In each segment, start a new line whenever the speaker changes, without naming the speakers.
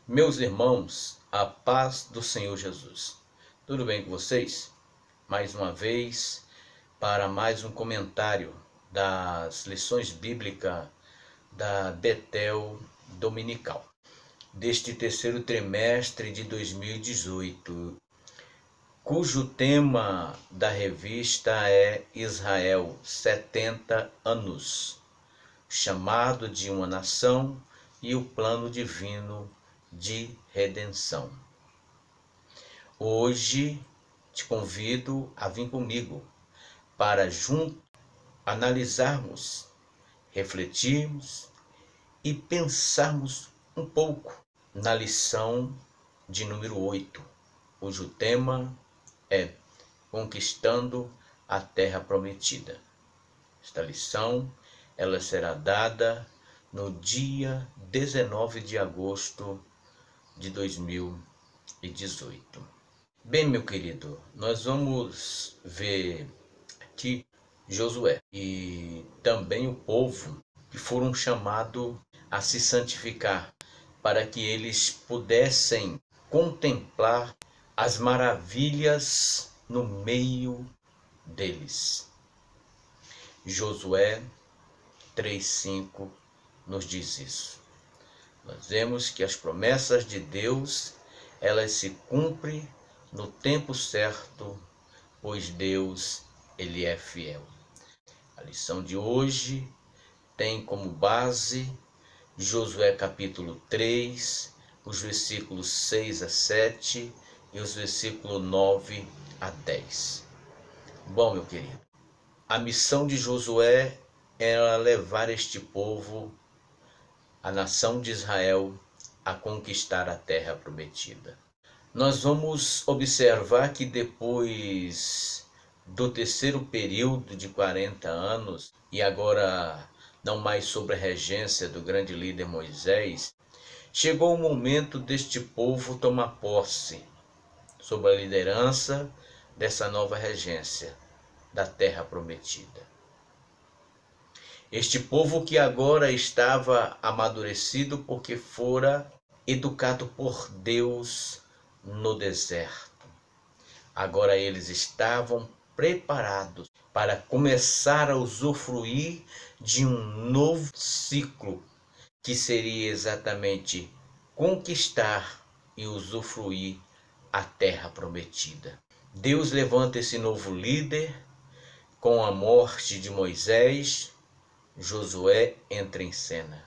Meus irmãos, a paz do Senhor Jesus. Tudo bem com vocês? Mais uma vez, para mais um comentário das lições bíblicas da Betel Dominical, deste terceiro trimestre de 2018, cujo tema da revista é Israel, 70 anos, chamado de uma nação e o plano divino de redenção. Hoje te convido a vir comigo para juntos analisarmos, refletirmos e pensarmos um pouco na lição de número 8, cujo tema é Conquistando a Terra Prometida. Esta lição ela será dada no dia 19 de agosto de 2018. Bem, meu querido, nós vamos ver aqui Josué e também o povo que foram chamados a se santificar para que eles pudessem contemplar as maravilhas no meio deles. Josué 3:5 nos diz isso. Nós vemos que as promessas de Deus, elas se cumprem no tempo certo, pois Deus, Ele é fiel. A lição de hoje tem como base Josué capítulo 3, os versículos 6 a 7 e os versículos 9 a 10. Bom, meu querido, a missão de Josué era levar este povo, a nação de Israel, a conquistar a terra prometida. Nós vamos observar que depois do terceiro período de 40 anos, e agora não mais sob a regência do grande líder Moisés, chegou o momento deste povo tomar posse sob a liderança dessa nova regência da terra prometida. Este povo que agora estava amadurecido porque fora educado por Deus no deserto. Agora eles estavam preparados para começar a usufruir de um novo ciclo, que seria exatamente conquistar e usufruir a terra prometida. Deus levanta esse novo líder com a morte de Moisés. Josué entra em cena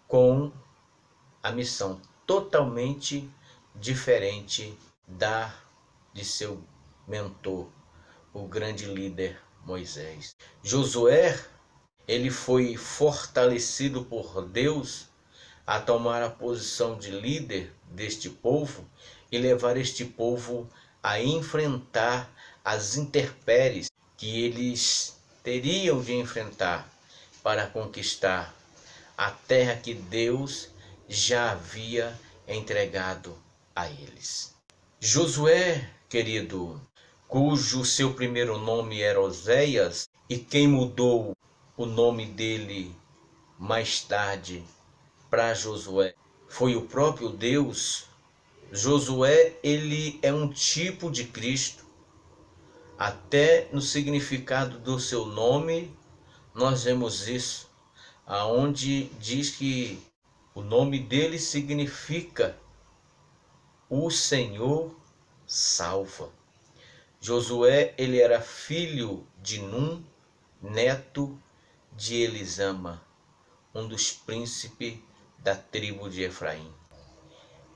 com a missão totalmente diferente da de seu mentor, o grande líder Moisés. Josué, ele foi fortalecido por Deus a tomar a posição de líder deste povo e levar este povo a enfrentar as intempéries que eles teriam de enfrentar para conquistar a terra que Deus já havia entregado a eles. Josué, querido, cujo seu primeiro nome era Oséias, e quem mudou o nome dele mais tarde para Josué foi o próprio Deus. Josué, ele é um tipo de Cristo. Até no significado do seu nome nós vemos isso, aonde diz que o nome dele significa o Senhor salva. Josué, ele era filho de Num, neto de Elisama, um dos príncipes da tribo de Efraim.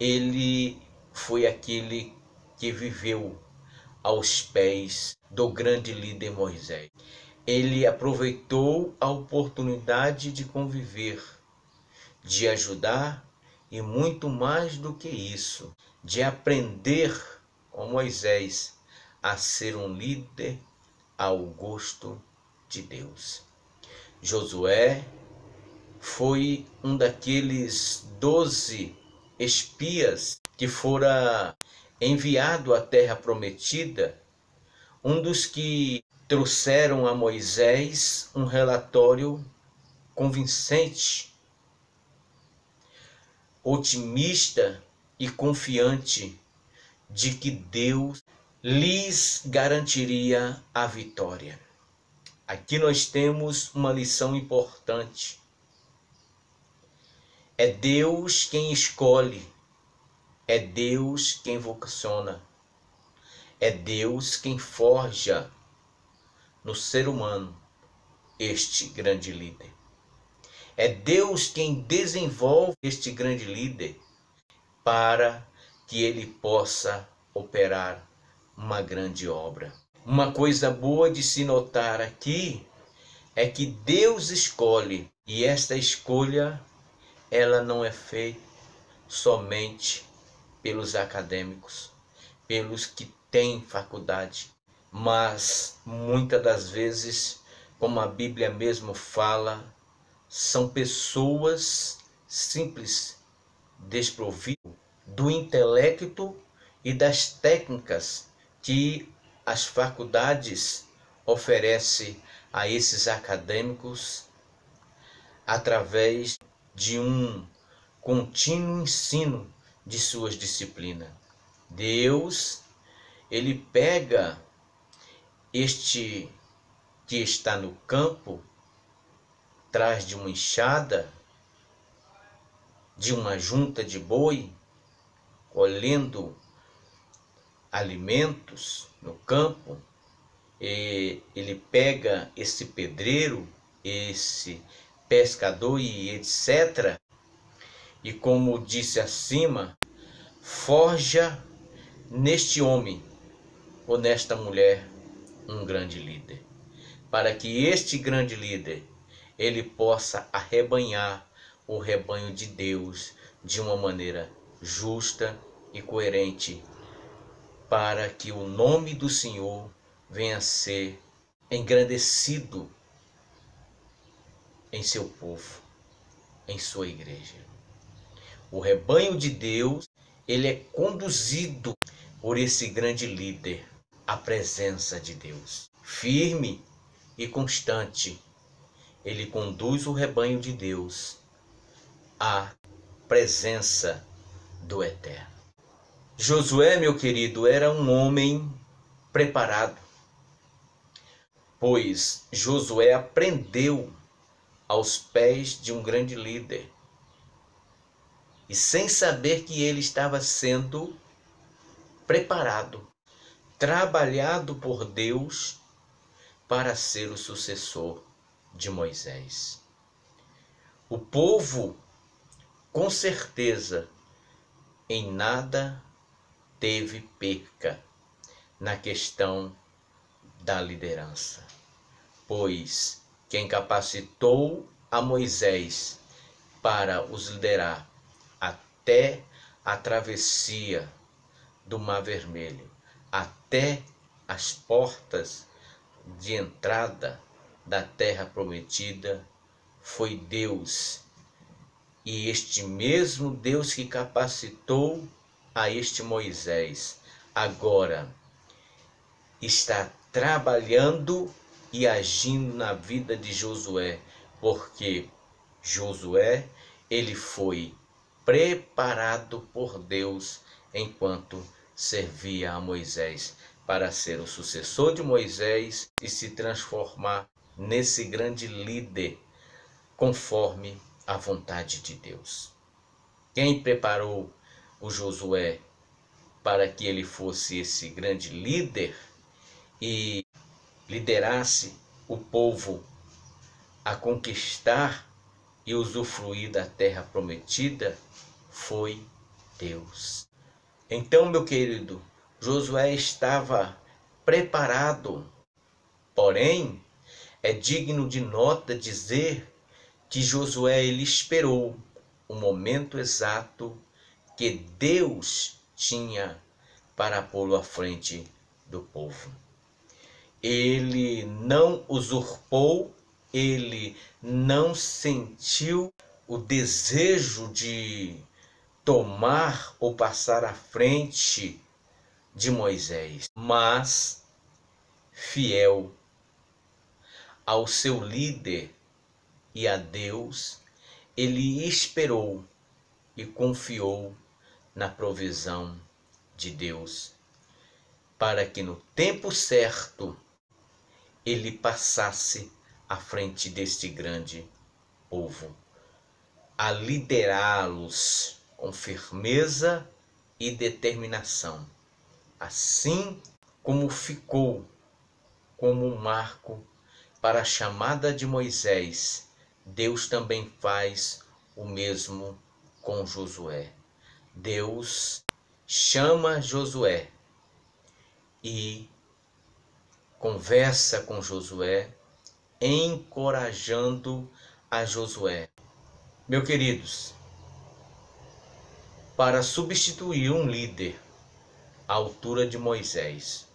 Ele foi aquele que viveu aos pés do grande líder Moisés. Ele aproveitou a oportunidade de conviver, de ajudar e muito mais do que isso, de aprender com Moisés a ser um líder ao gosto de Deus. Josué foi um daqueles 12 espias que fora enviado à terra prometida, um dos que trouxeram a Moisés um relatório convincente otimista e confiante de que Deus lhes garantiria a vitória. Aqui nós temos uma lição importante. É Deus quem escolhe, é Deus quem vocaciona, é Deus quem forja no ser humano este grande líder. É Deus quem desenvolve este grande líder para que ele possa operar uma grande obra. Uma coisa boa de se notar aqui é que Deus escolhe, e esta escolha ela não é feita somente pelos acadêmicos, pelos que têm faculdade, mas muitas das vezes, como a Bíblia mesmo fala, são pessoas simples, desprovidas do intelecto e das técnicas que as faculdades oferecem a esses acadêmicos através de um contínuo ensino de suas disciplinas. Deus, ele pega este que está no campo, atrás de uma enxada, de uma junta de boi, colhendo alimentos no campo, e ele pega esse pedreiro, esse pescador e etc. E como disse acima, forja neste homem ou nesta mulher um grande líder, para que este grande líder ele possa arrebanhar o rebanho de Deus de uma maneira justa e coerente, para que o nome do Senhor venha a ser engrandecido em seu povo, em sua igreja. O rebanho de Deus, ele é conduzido por esse grande líder, a presença de Deus. Firme e constante, ele conduz o rebanho de Deus à presença do Eterno. Josué, meu querido, era um homem preparado, pois Josué aprendeu aos pés de um grande líder, e sem saber que ele estava sendo preparado, trabalhado por Deus para ser o sucessor de Moisés. O povo, com certeza, em nada teve perca na questão da liderança, pois quem capacitou a Moisés para os liderar até a travessia do Mar Vermelho, até as portas de entrada da terra prometida, foi Deus. E este mesmo Deus que capacitou a este Moisés, agora está trabalhando e agindo na vida de Josué, porque Josué, ele foi preparado por Deus enquanto servia a Moisés, para ser o sucessor de Moisés e se transformar nesse grande líder conforme a vontade de Deus. Quem preparou o Josué para que ele fosse esse grande líder e liderasse o povo a conquistar e usufruir da terra prometida foi Deus. Então, meu querido, Josué estava preparado, porém, é digno de nota dizer que Josué ele esperou o momento exato que Deus tinha para pô-lo à frente do povo. Ele não usurpou, ele não sentiu o desejo de tomar ou passar à frente de Moisés, mas fiel ao seu líder e a Deus, ele esperou e confiou na provisão de Deus, para que no tempo certo ele passasse à frente deste grande povo, a liderá-los com firmeza e determinação, assim como ficou como um marco para a chamada de Moisés. Deus também faz o mesmo com Josué. Deus chama Josué e conversa com Josué, encorajando a Josué. Meus queridos, para substituir um líder à altura de Moisés,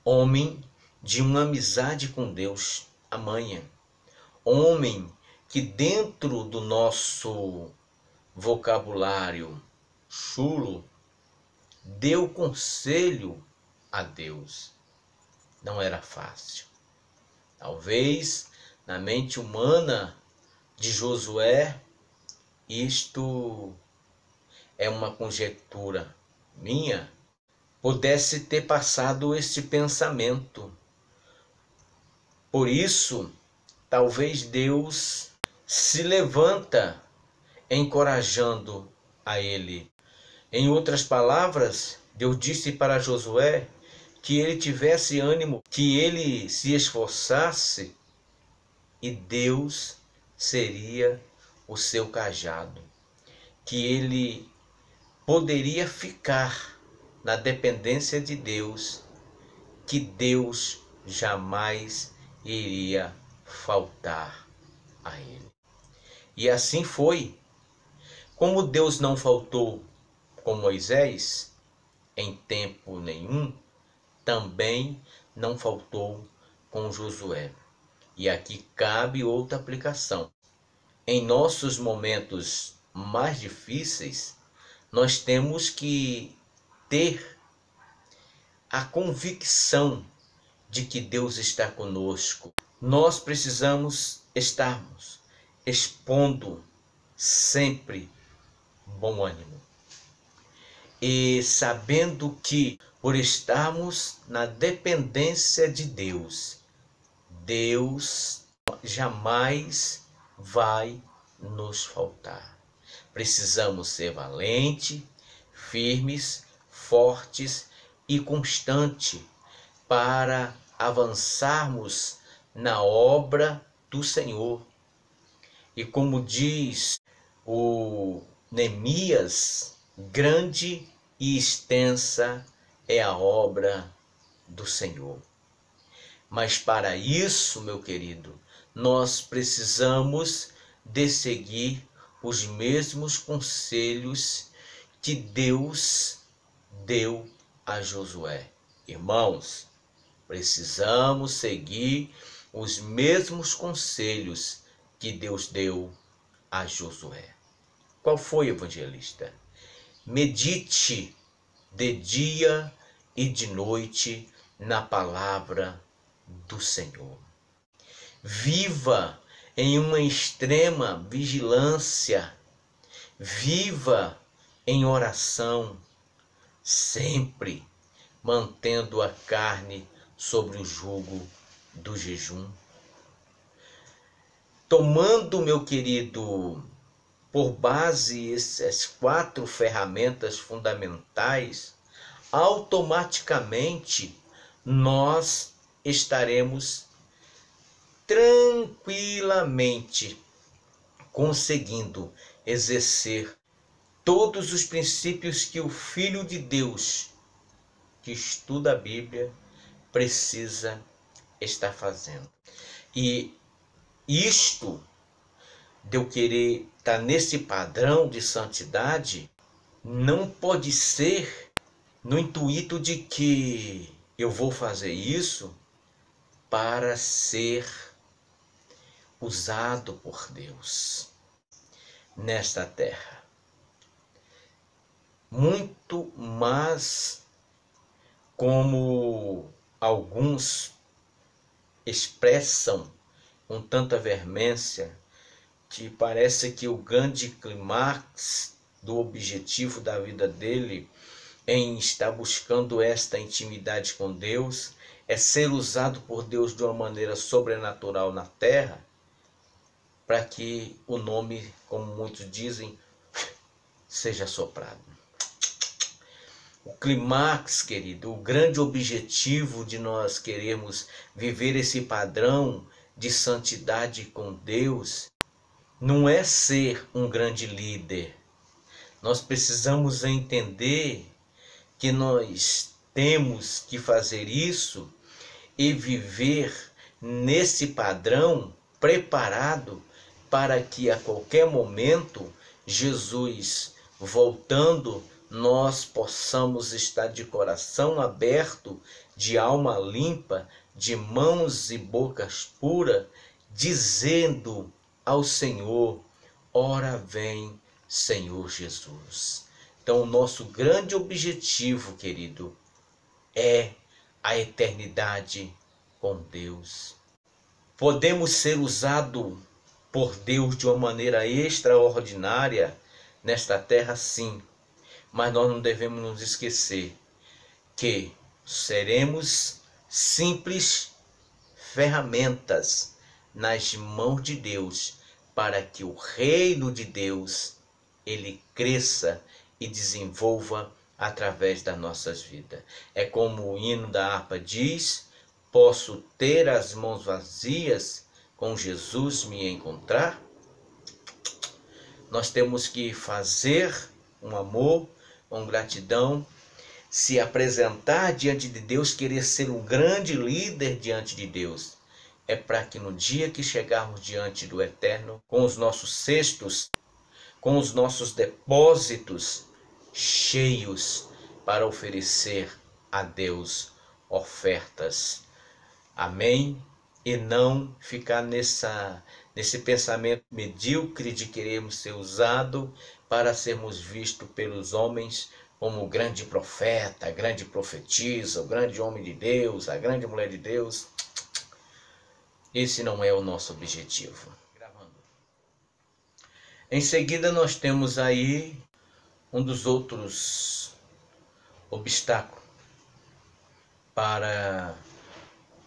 homem de uma amizade com Deus amanhã, homem que dentro do nosso vocabulário chulo deu conselho a Deus. Não era fácil. Talvez na mente humana de Josué, isto é uma conjectura minha, pudesse ter passado este pensamento. Por isso, talvez Deus se levanta encorajando a ele. Em outras palavras, Deus disse para Josué que ele tivesse ânimo, que ele se esforçasse e Deus seria o seu cajado, que ele poderia ficar na dependência de Deus, que Deus jamais iria faltar a ele. E assim foi. Como Deus não faltou com Moisés em tempo nenhum, também não faltou com Josué. E aqui cabe outra aplicação. Em nossos momentos mais difíceis, nós temos que ter a convicção de que Deus está conosco. Nós precisamos estarmos expondo sempre bom ânimo e sabendo que por estarmos na dependência de Deus, Deus jamais vai nos faltar. Precisamos ser valentes, firmes, fortes e constantes para avançarmos na obra do Senhor. E como diz o Neemias, grande e extensa é a obra do Senhor. Mas para isso, meu querido, nós precisamos de seguir os mesmos conselhos que Deus deu a Josué. Irmãos, precisamos seguir os mesmos conselhos que Deus deu a Josué. Qual foi, evangelista? Medite de dia e de noite na palavra do Senhor. Viva em uma extrema vigilância. Viva em oração, sempre mantendo a carne sobre o jugo do jejum. Tomando, meu querido, por base essas 4 ferramentas fundamentais, automaticamente nós estaremos tranquilamente conseguindo exercer todos os princípios que o Filho de Deus, que estuda a Bíblia, precisa estar fazendo. E isto de eu querer estar nesse padrão de santidade não pode ser no intuito de que eu vou fazer isso para ser usado por Deus nesta terra. Muito mais como alguns expressam com tanta veemência que parece que o grande clímax do objetivo da vida dele em estar buscando esta intimidade com Deus é ser usado por Deus de uma maneira sobrenatural na terra, para que o nome, como muitos dizem, seja soprado. O clímax, querido, o grande objetivo de nós queremos viver esse padrão de santidade com Deus não é ser um grande líder. Nós precisamos entender que nós temos que fazer isso e viver nesse padrão preparado para que a qualquer momento Jesus voltando, nós possamos estar de coração aberto, de alma limpa, de mãos e bocas puras, dizendo ao Senhor: ora vem, Senhor Jesus. Então, o nosso grande objetivo, querido, é a eternidade com Deus. Podemos ser usados por Deus de uma maneira extraordinária nesta terra, sim, mas nós não devemos nos esquecer que seremos simples ferramentas nas mãos de Deus para que o reino de Deus ele cresça e desenvolva através das nossas vidas. É como o hino da harpa diz: posso ter as mãos vazias, com Jesus me encontrar. Nós temos que fazer um amor, com gratidão, se apresentar diante de Deus, querer ser um grande líder diante de Deus. É para que no dia que chegarmos diante do Eterno, com os nossos cestos, com os nossos depósitos cheios para oferecer a Deus ofertas. Amém? E não ficar nesse pensamento medíocre de querermos ser usado para sermos vistos pelos homens como o grande profeta, a grande profetisa, o grande homem de Deus, a grande mulher de Deus. Esse não é o nosso objetivo. Em seguida nós temos aí um dos outros obstáculos para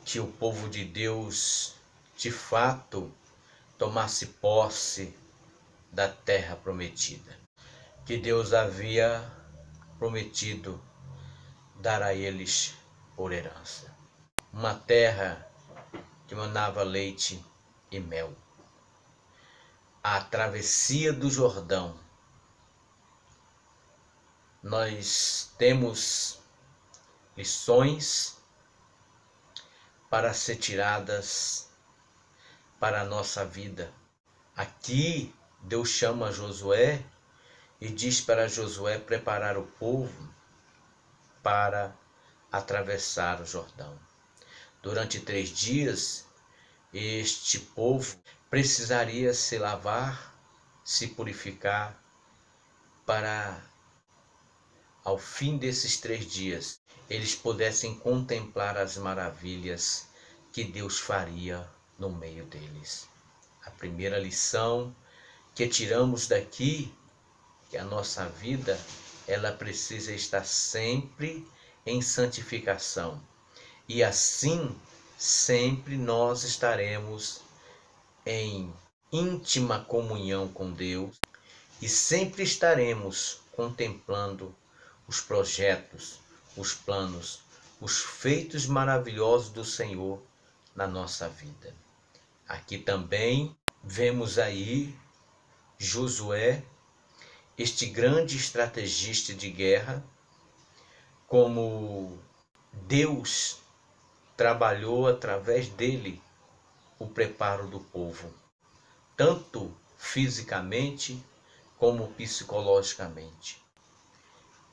que o povo de Deus de fato tomasse posse da terra prometida, que Deus havia prometido dar a eles por herança. Uma terra que manava leite e mel. A travessia do Jordão. Nós temos lições para ser tiradas para a nossa vida. Aqui Deus chama Josué e diz para Josué preparar o povo para atravessar o Jordão. Durante 3 dias, este povo precisaria se lavar, se purificar, para ao fim desses 3 dias eles pudessem contemplar as maravilhas que Deus faria no meio deles. A primeira lição que tiramos daqui, que a nossa vida ela precisa estar sempre em santificação, e assim sempre nós estaremos em íntima comunhão com Deus e sempre estaremos contemplando os projetos, os planos, os feitos maravilhosos do Senhor na nossa vida. Aqui também vemos aí Josué, este grande estrategista de guerra, como Deus trabalhou através dele o preparo do povo, tanto fisicamente como psicologicamente,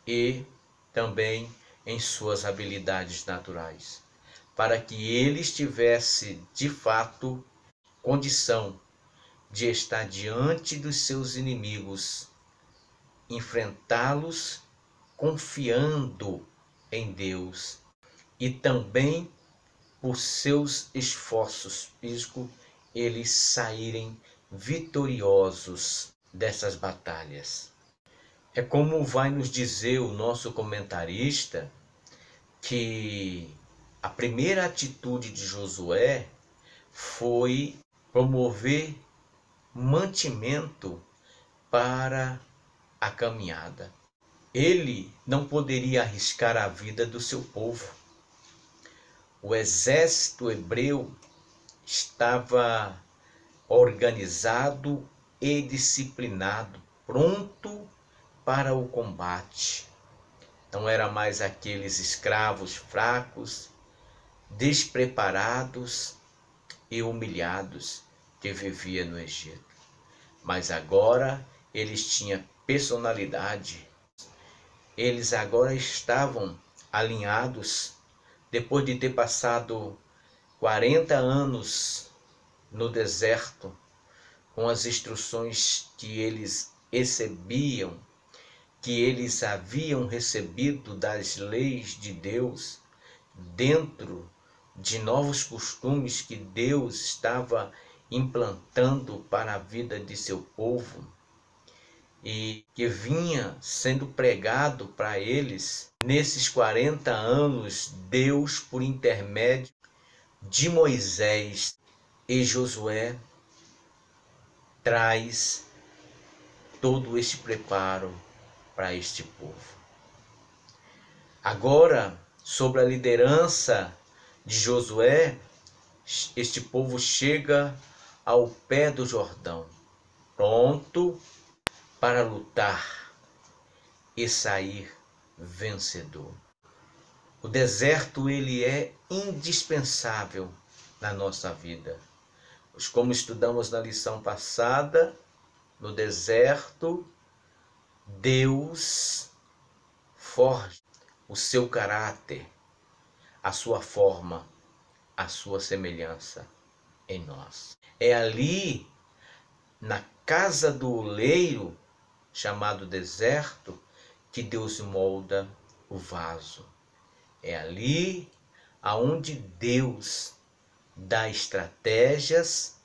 e também em suas habilidades naturais, para que ele tivesse de fato condição de estar diante dos seus inimigos, enfrentá-los confiando em Deus e também por seus esforços físicos eles saírem vitoriosos dessas batalhas. É como vai nos dizer o nosso comentarista, que a primeira atitude de Josué foi promover mantimento para a caminhada. Ele não poderia arriscar a vida do seu povo. O exército hebreu estava organizado e disciplinado, pronto para o combate. Não era mais aqueles escravos fracos, despreparados e humilhados que viviam no Egito. Mas agora eles tinham personalidade. Eles agora estavam alinhados, depois de ter passado 40 anos no deserto, com as instruções que eles recebiam, que eles haviam recebido das leis de Deus, dentro de novos costumes que Deus estava implantando para a vida de seu povo e que vinha sendo pregado para eles. Nesses 40 anos, Deus, por intermédio de Moisés e Josué, traz todo este preparo para este povo. Agora, sob a liderança de Josué, este povo chega ao pé do Jordão, pronto para lutar e sair vencedor. O deserto, ele é indispensável na nossa vida. Pois, como estudamos na lição passada, no deserto, Deus forja o seu caráter, a sua forma, a sua semelhança em nós. É ali, na casa do oleiro, chamado deserto, que Deus molda o vaso. É ali aonde Deus dá estratégias,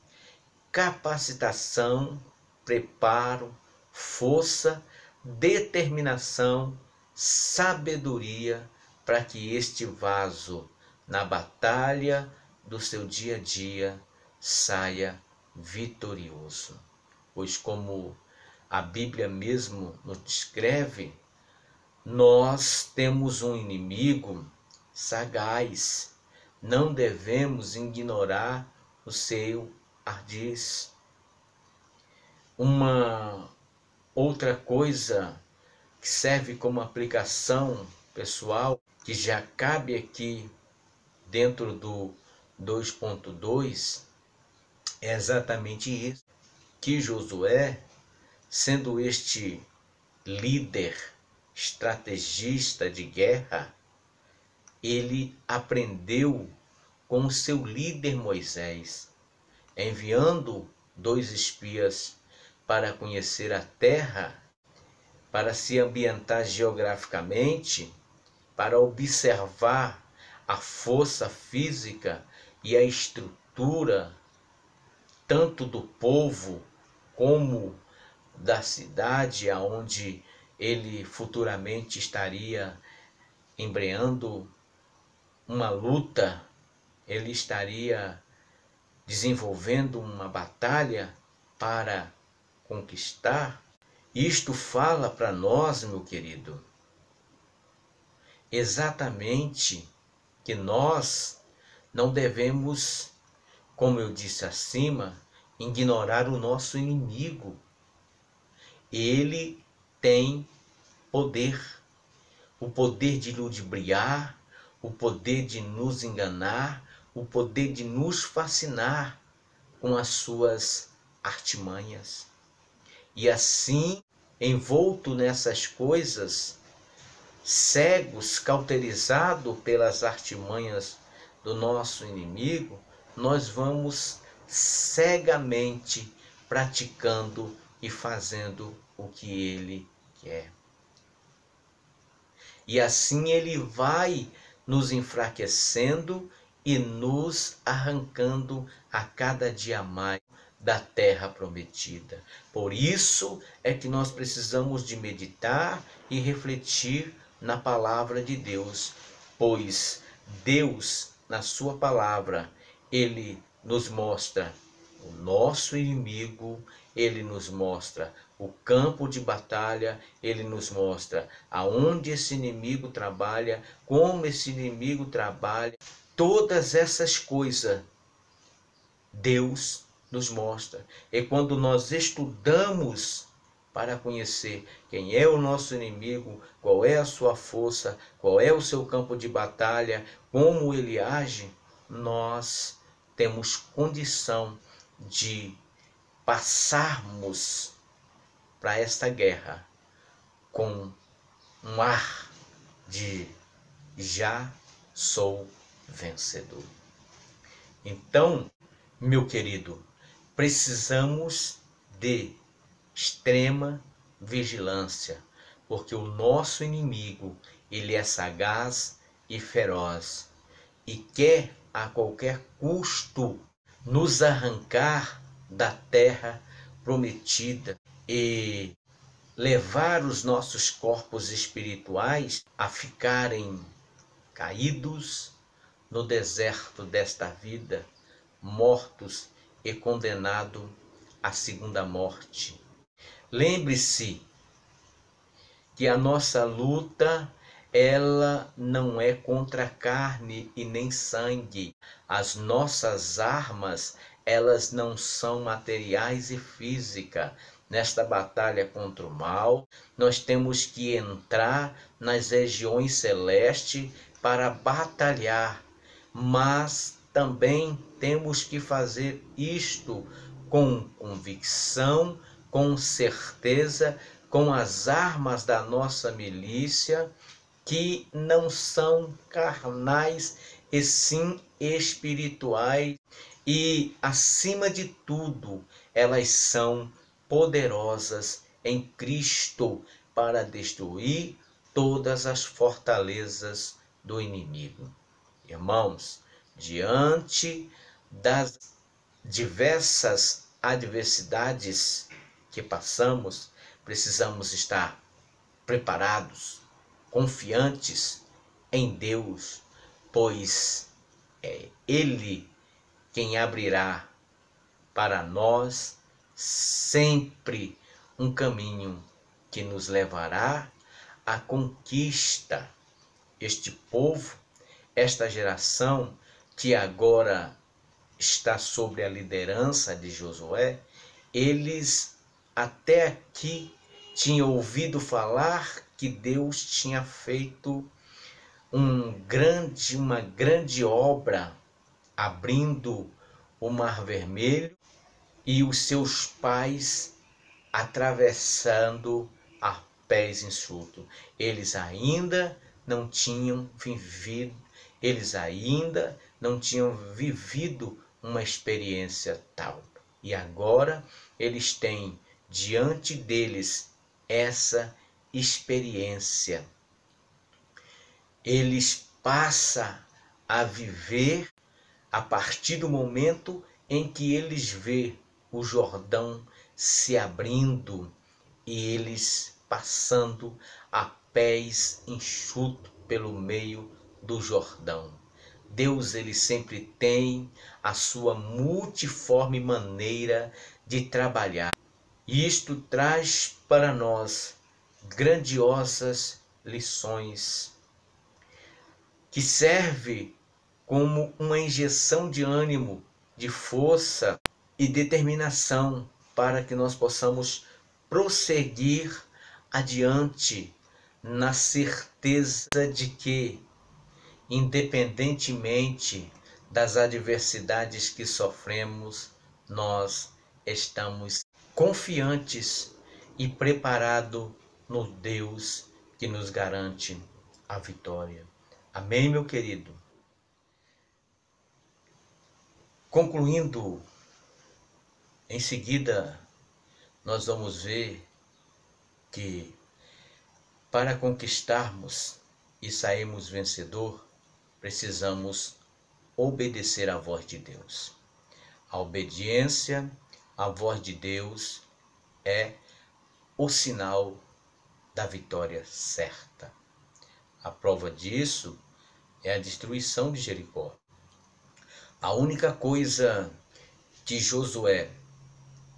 capacitação, preparo, força, determinação, sabedoria para que este vaso, na batalha do seu dia a dia, saia vitorioso. Pois, como a Bíblia mesmo nos descreve, nós temos um inimigo sagaz. Não devemos ignorar o seu ardis. Uma outra coisa que serve como aplicação pessoal, que já cabe aqui dentro do 2.2, é exatamente isso, que Josué, sendo este líder, estrategista de guerra, ele aprendeu com o seu líder Moisés, enviando 2 espias para conhecer a terra, para se ambientar geograficamente, para observar a força física e a estrutura tanto do povo como da cidade aonde ele futuramente estaria embreando uma luta, ele estaria desenvolvendo uma batalha para conquistar. Isto fala para nós, meu querido, exatamente que nós não devemos, como eu disse acima, ignorar o nosso inimigo. Ele tem poder, o poder de ludibriar, o poder de nos enganar, o poder de nos fascinar com as suas artimanhas. E assim, envolto nessas coisas, cegos, cauterizados pelas artimanhas do nosso inimigo, nós vamos cegamente praticando e fazendo o que ele quer. E assim ele vai nos enfraquecendo e nos arrancando a cada dia mais da terra prometida. Por isso é que nós precisamos de meditar e refletir na palavra de Deus, pois Deus, na sua palavra, ele nos mostra o nosso inimigo, ele nos mostra o campo de batalha, ele nos mostra aonde esse inimigo trabalha, como esse inimigo trabalha. Todas essas coisas Deus nos mostra. E quando nós estudamos para conhecer quem é o nosso inimigo, qual é a sua força, qual é o seu campo de batalha, como ele age, nós temos condição de passarmos para esta guerra com um ar de já sou vencedor. Então, meu querido, precisamos de extrema vigilância, porque o nosso inimigo, ele é sagaz e feroz e quer a qualquer custo nos arrancar da terra prometida e levar os nossos corpos espirituais a ficarem caídos no deserto desta vida, mortos e condenados à segunda morte. Lembre-se que a nossa luta, ela não é contra carne e nem sangue. As nossas armas, elas não são materiais e físicas. Nesta batalha contra o mal, nós temos que entrar nas regiões celestes para batalhar, mas também temos que fazer isto com convicção, com certeza, com as armas da nossa milícia, que não são carnais e sim espirituais, e acima de tudo, elas são poderosas em Cristo para destruir todas as fortalezas do inimigo. Irmãos, diante das diversas adversidades que passamos, precisamos estar preparados, confiantes em Deus, pois é Ele quem abrirá para nós sempre um caminho que nos levará à conquista. Este povo, esta geração que agora está sob a liderança de Josué, eles até aqui tinham ouvido falar que Deus tinha feito uma grande obra, abrindo o Mar Vermelho e os seus pais atravessando a pés enxutos. Eles ainda não tinham vivido uma experiência tal. E agora eles têm diante deles essa experiência. Eles passam a viver a partir do momento em que eles vê o Jordão se abrindo e eles passando a pés enxutos pelo meio do Jordão. Deus, ele sempre tem a sua multiforme maneira de trabalhar. E isto traz para nós grandiosas lições que serve como uma injeção de ânimo, de força e determinação para que nós possamos prosseguir adiante na certeza de que, independentemente das adversidades que sofremos, nós estamos confiantes e preparados no Deus que nos garante a vitória. Amém, meu querido? Concluindo, em seguida, nós vamos ver que para conquistarmos e sairmos vencedor, precisamos obedecer à voz de Deus. A obediência a voz de Deus é o sinal da vitória certa. A prova disso é a destruição de Jericó. A única coisa que Josué,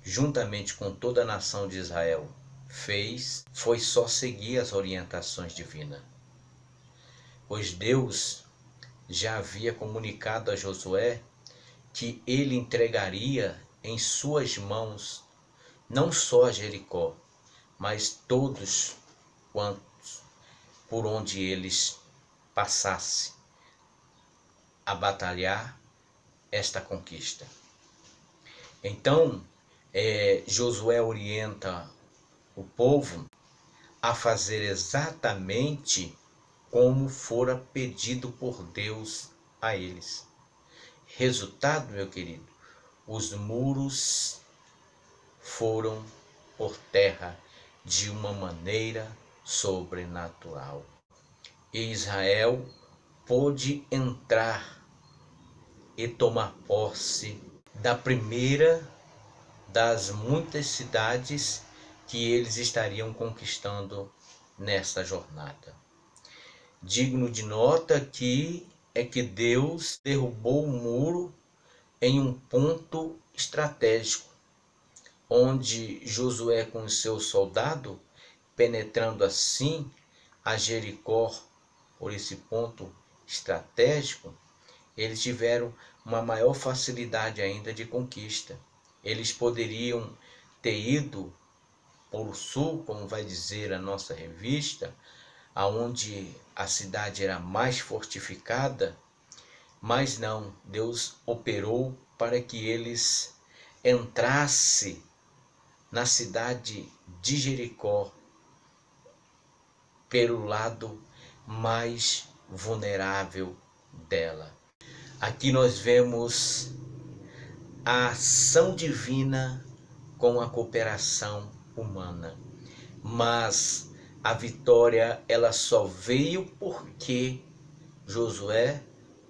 juntamente com toda a nação de Israel, fez foi só seguir as orientações divinas. Pois Deus já havia comunicado a Josué que ele entregaria em suas mãos não só a Jericó, mas todos quantos por onde eles passassem a batalhar esta conquista. Então, Josué orienta o povo a fazer exatamente como fora pedido por Deus a eles. Resultado, meu querido, os muros foram por terra de uma maneira sobrenatural. E Israel pôde entrar e tomar posse da primeira das muitas cidades que eles estariam conquistando nesta jornada. Digno de nota aqui é que Deus derrubou o muro em um ponto estratégico, onde Josué com os seus soldados, penetrando assim a Jericó por esse ponto estratégico, eles tiveram uma maior facilidade ainda de conquista. Eles poderiam ter ido por o sul, como vai dizer a nossa revista, aonde a cidade era mais fortificada, mas não, Deus operou para que eles entrassem na cidade de Jericó pelo lado mais vulnerável dela. Aqui nós vemos a ação divina com a cooperação humana, mas a vitória ela só veio porque Josué,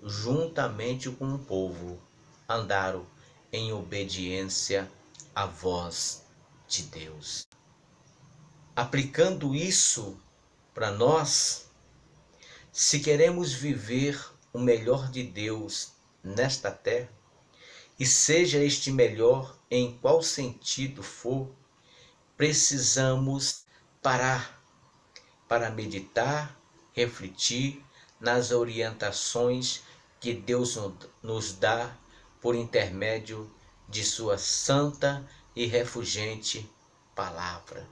juntamente com o povo, andaram em obediência à voz de Deus. Aplicando isso para nós, se queremos viver o melhor de Deus nesta terra, e seja este melhor em qual sentido for, precisamos parar para meditar, refletir nas orientações que Deus nos dá por intermédio de sua santa e refulgente palavra.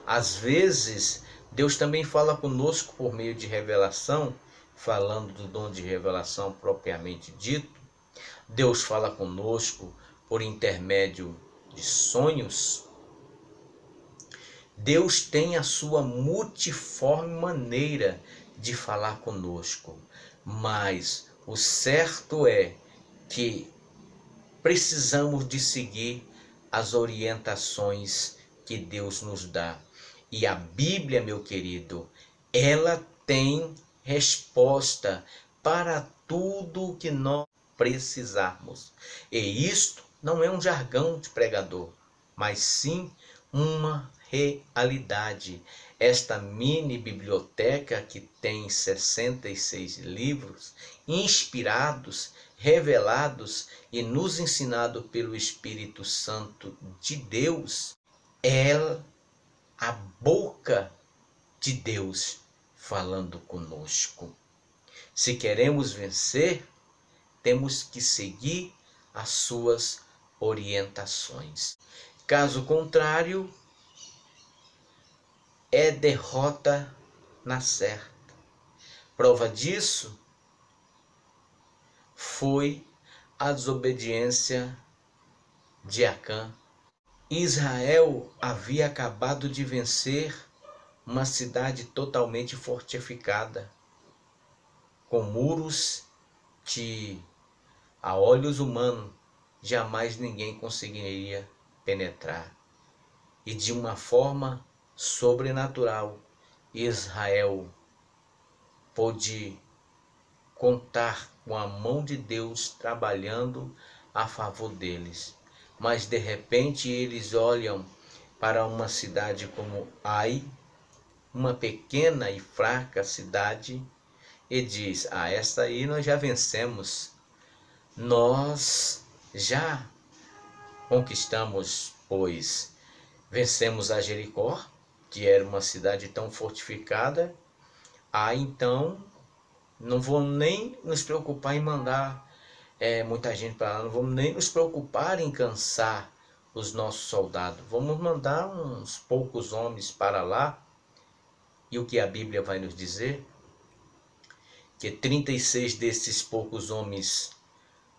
Às vezes, Deus também fala conosco por meio de revelação, falando do dom de revelação propriamente dito. Deus fala conosco por intermédio de sonhos. Deus tem a sua multiforme maneira de falar conosco, mas o certo é que precisamos de seguir as orientações que Deus nos dá. E a Bíblia, meu querido, ela tem resposta para tudo o que nós precisarmos. E isto não é um jargão de pregador, mas sim uma realidade. Esta mini biblioteca que tem 66 livros inspirados, revelados e nos ensinados pelo Espírito Santo de Deus, é a boca de Deus falando conosco. Se queremos vencer, temos que seguir as suas orientações. Caso contrário, é derrota na certa. Prova disso foi a desobediência de Acã. Israel havia acabado de vencer uma cidade totalmente fortificada, com muros que, a olhos humanos, jamais ninguém conseguiria penetrar. E de uma forma sobrenatural, Israel pôde contar com a mão de Deus trabalhando a favor deles. mas de repente eles olham para uma cidade como Ai, uma pequena e fraca cidade, e diz: esta aí nós já vencemos, nós já conquistamos, pois vencemos a Jericó, que era uma cidade tão fortificada. Então não vamos nem nos preocupar em mandar muita gente para lá, não vamos nem nos preocupar em cansar os nossos soldados. Vamos mandar uns poucos homens para lá. E o que a Bíblia vai nos dizer? Que 36 desses poucos homens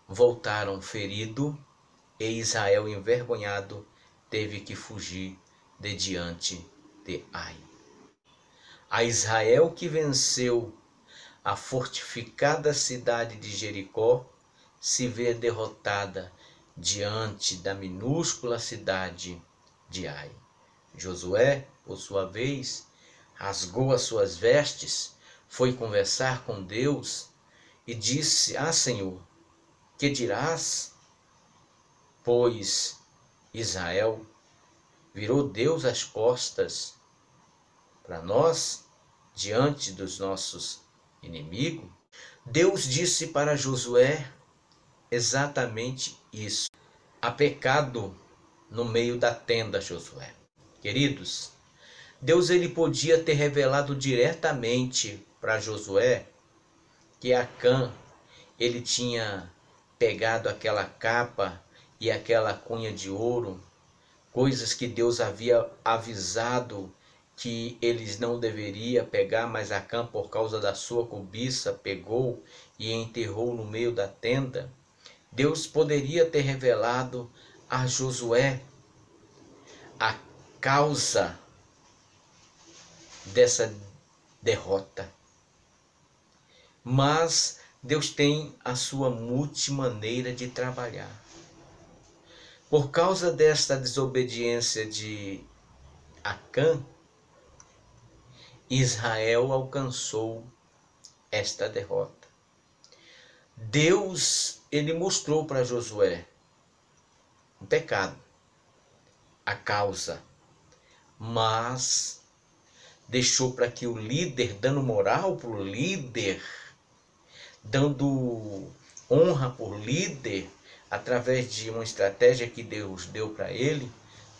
voltaram feridos, e Israel, envergonhado, teve que fugir de diante de Ai. A Israel que venceu a fortificada cidade de Jericó se vê derrotada diante da minúscula cidade de Ai. Josué, por sua vez, rasgou as suas vestes, foi conversar com Deus e disse: Senhor, que dirás? Pois Israel virou Deus as costas para nós, diante dos nossos inimigos. Deus disse para Josué exatamente isso. Há pecado no meio da tenda, Josué. Queridos, Deus ele podia ter revelado diretamente para Josué que Acã ele tinha pegado aquela capa e aquela cunha de ouro, coisas que Deus havia avisado que eles não deveriam pegar, mas Acã, por causa da sua cobiça, pegou e enterrou no meio da tenda. Deus poderia ter revelado a Josué a causa dessa derrota. Mas Deus tem a sua multimaneira de trabalhar. Por causa desta desobediência de Acã, Israel alcançou esta derrota. Deus, ele mostrou para Josué o pecado, a causa, mas deixou para que o líder, dando moral para o líder, dando honra por líder, através de uma estratégia que Deus deu para ele,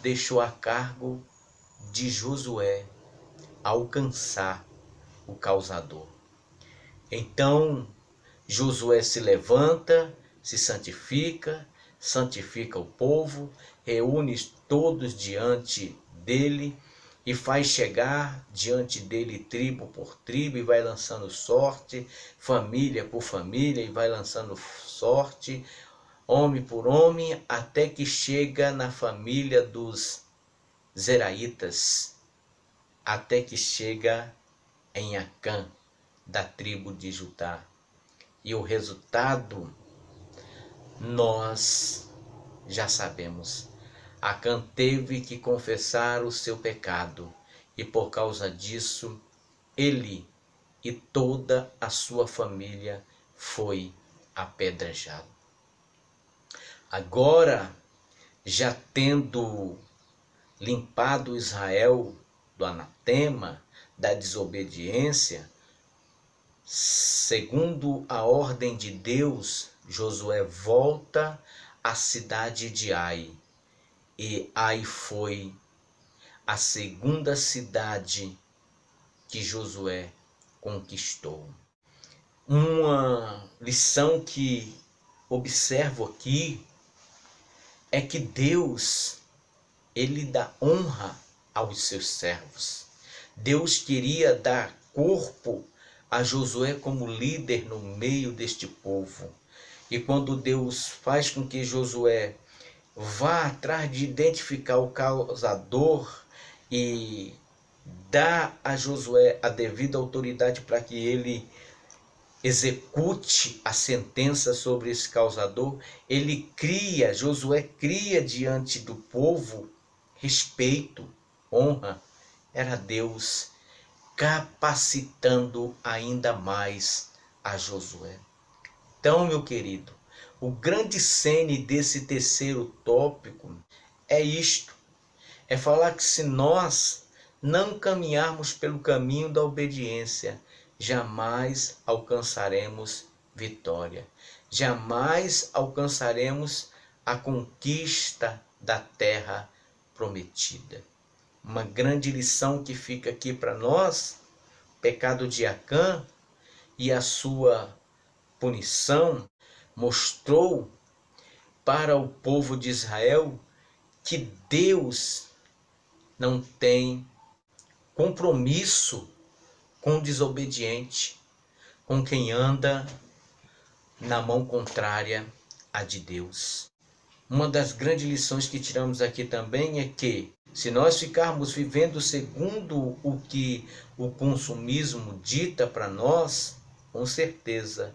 deixou a cargo de Josué alcançar o causador. Então Josué se levanta, se santifica, santifica o povo, reúne todos diante dele e faz chegar diante dele tribo por tribo, e vai lançando sorte, família por família, e vai lançando sorte, homem por homem, até que chega na família dos Zeraitas, até que chega em Acã, da tribo de Judá. E o resultado nós já sabemos. Acã teve que confessar o seu pecado, e por causa disso ele e toda a sua família foi apedrejado. Agora, já tendo limpado Israel do anatema, da desobediência, segundo a ordem de Deus, Josué volta à cidade de Ai. E Ai foi a segunda cidade que Josué conquistou. Uma lição que observo aqui é que Deus, ele dá honra aos seus servos. Deus queria dar corpo a Josué como líder no meio deste povo. E quando Deus faz com que Josué vá atrás de identificar o causador e dá a Josué a devida autoridade para que ele execute a sentença sobre esse causador, Josué cria diante do povo respeito, honra. Era Deus capacitando ainda mais a Josué. Então, meu querido, O grande cerne desse terceiro tópico é isto: é falar que se nós não caminharmos pelo caminho da obediência, jamais alcançaremos vitória, jamais alcançaremos a conquista da terra prometida. Uma grande lição que fica aqui para nós: o pecado de Acã e a sua punição mostrou para o povo de Israel que Deus não tem compromisso com o desobediente, com quem anda na mão contrária à de Deus. Uma das grandes lições que tiramos aqui também é que, se nós ficarmos vivendo segundo o que o consumismo dita para nós, com certeza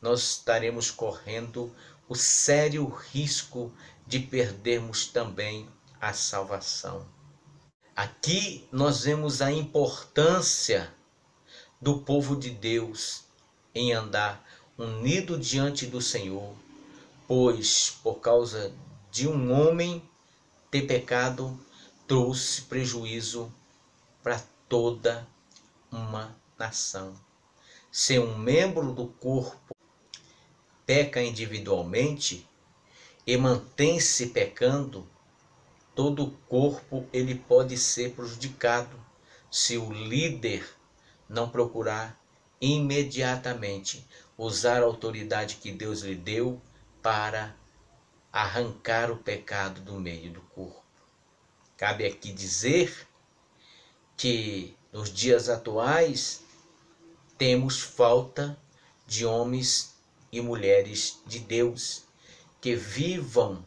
nós estaremos correndo o sério risco de perdermos também a salvação. Aqui nós vemos a importância do povo de Deus em andar unido diante do Senhor, pois por causa de um homem ter pecado, trouxe prejuízo para toda uma nação. Se um membro do corpo peca individualmente e mantém-se pecando, todo o corpo ele pode ser prejudicado se o líder não procurar imediatamente usar a autoridade que Deus lhe deu para arrancar o pecado do meio do corpo. Cabe aqui dizer que nos dias atuais temos falta de homens e mulheres de Deus que vivam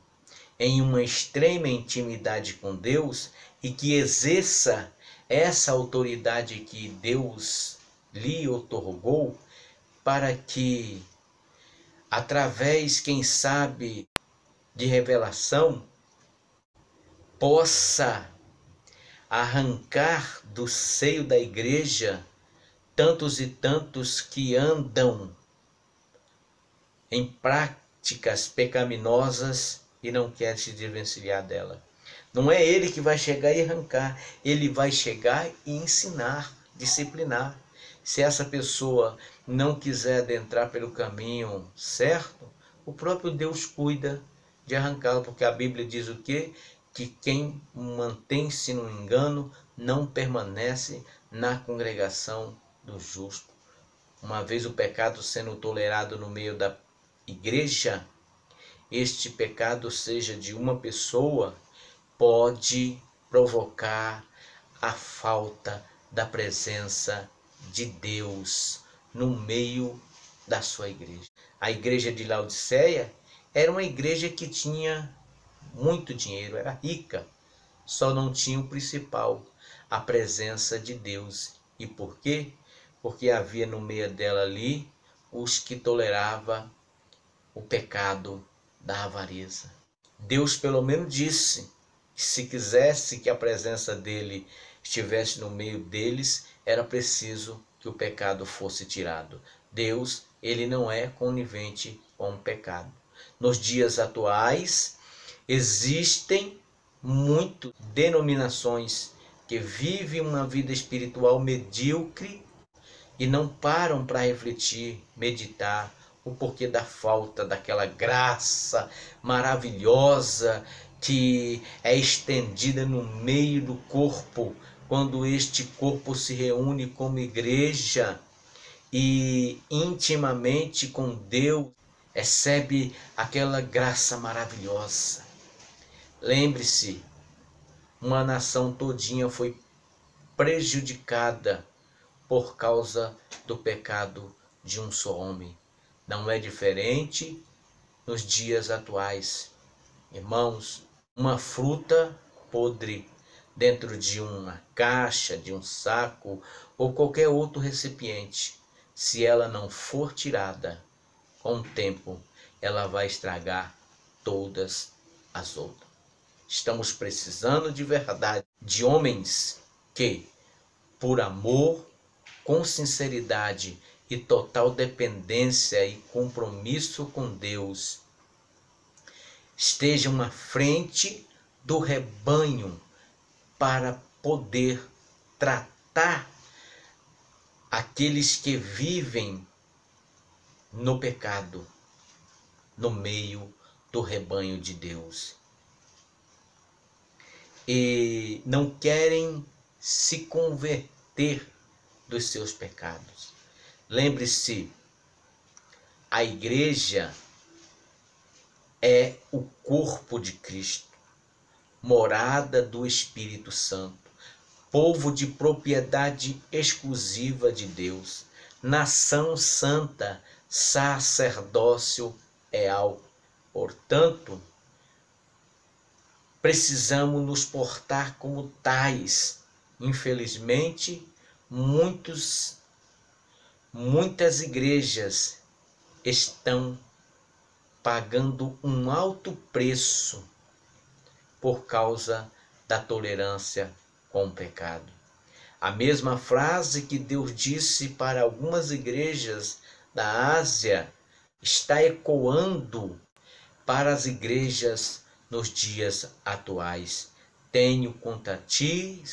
em uma extrema intimidade com Deus e que exerça essa autoridade que Deus lhe outorgou, para que, através, quem sabe, de revelação, possa arrancar do seio da igreja tantos e tantos que andam em práticas pecaminosas e não querem se desvencilhar dela. Não é ele que vai chegar e arrancar, ele vai chegar e ensinar, disciplinar. Se essa pessoa não quiser adentrar pelo caminho certo, o próprio Deus cuida de arrancá-la, porque a Bíblia diz o quê? Que quem mantém-se no engano não permanece na congregação do justo. Uma vez o pecado sendo tolerado no meio da igreja, este pecado seja de uma pessoa, pode provocar a falta da presença de Deus no meio da sua igreja. A igreja de Laodiceia era uma igreja que tinha muito dinheiro, era rica, só não tinha o principal, a presença de Deus. E por quê? Porque havia no meio dela ali os que toleravam o pecado da avareza. Deus pelo menos disse que se quisesse que a presença dele estivesse no meio deles, era preciso que o pecado fosse tirado. Deus, ele não é conivente com o pecado. Nos dias atuais, existem muitas denominações que vivem uma vida espiritual medíocre e não param para refletir, meditar o porquê da falta daquela graça maravilhosa que é estendida no meio do corpo, quando este corpo se reúne como igreja e intimamente com Deus recebe aquela graça maravilhosa. Lembre-se, uma nação todinha foi prejudicada por causa do pecado de um só homem. Não é diferente nos dias atuais. Irmãos, uma fruta podre dentro de uma caixa, de um saco ou qualquer outro recipiente, se ela não for tirada, com o tempo ela vai estragar todas as outras. Estamos precisando de verdade de homens que, por amor, com sinceridade e total dependência e compromisso com Deus, estejam à frente do rebanho para poder tratar aqueles que vivem no pecado, no meio do rebanho de Deus. E não querem se converter dos seus pecados. Lembre-se, a igreja é o corpo de Cristo, morada do Espírito Santo, povo de propriedade exclusiva de Deus, nação santa, sacerdócio real. Portanto, precisamos nos portar como tais. Infelizmente, muitas igrejas estão pagando um alto preço por causa da tolerância com o pecado. A mesma frase que Deus disse para algumas igrejas da Ásia está ecoando para as igrejas nos dias atuais. Tenho contra ti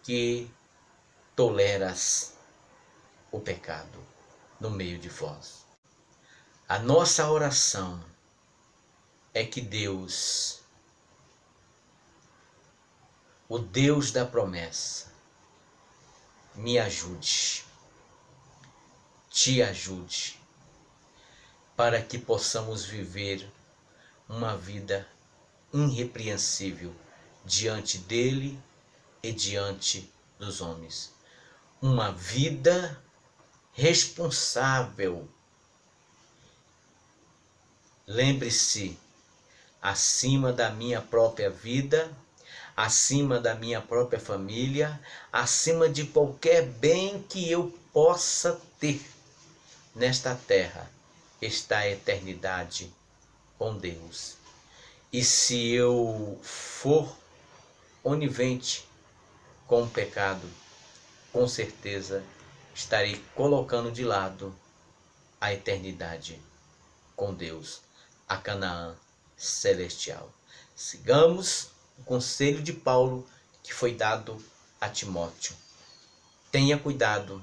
que toleras o pecado no meio de vós. A nossa oração é que Deus, o Deus da promessa, me ajude, te ajude, para que possamos viver uma vida irrepreensível diante dele e diante dos homens. Uma vida responsável. Lembre-se, acima da minha própria vida, acima da minha própria família, acima de qualquer bem que eu possa ter nesta terra, está a eternidade com Deus. E se eu for onivente com o pecado, com certeza estarei colocando de lado a eternidade com Deus, a Canaã celestial. Sigamos o conselho de Paulo que foi dado a Timóteo. Tenha cuidado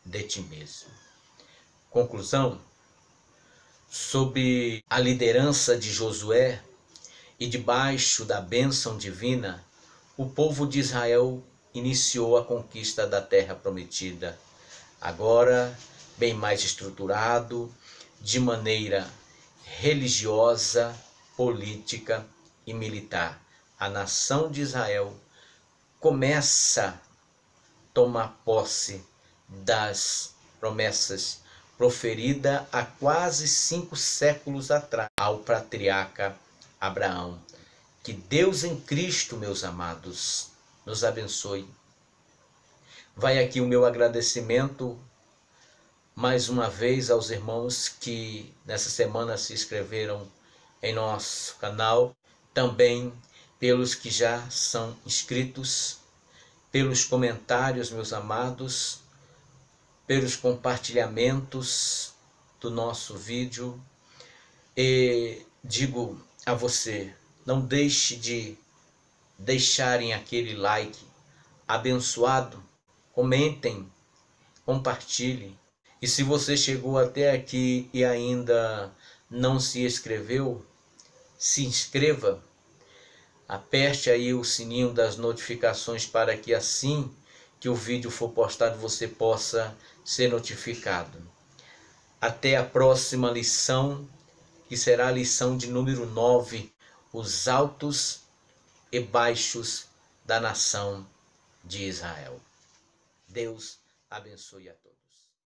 de ti mesmo. Conclusão: sob a liderança de Josué e debaixo da bênção divina, o povo de Israel iniciou a conquista da terra prometida. Agora, bem mais estruturado, de maneira religiosa, política e militar, a nação de Israel começa a tomar posse das promessas proferidas há quase 5 séculos atrás ao patriarca Abraão. Que Deus em Cristo, meus amados, nos abençoe. Vai aqui o meu agradecimento mais uma vez aos irmãos que nessa semana se inscreveram em nosso canal, também pelos que já são inscritos, pelos comentários, meus amados, pelos compartilhamentos do nosso vídeo. E digo a você, não deixe de deixarem aquele like abençoado, comentem, compartilhem. E se você chegou até aqui e ainda não se inscreveu, se inscreva, aperte aí o sininho das notificações para que assim que o vídeo for postado você possa ser notificado. Até a próxima lição, que será a lição de número 9, os altos e baixos da nação de Israel. Deus abençoe a todos.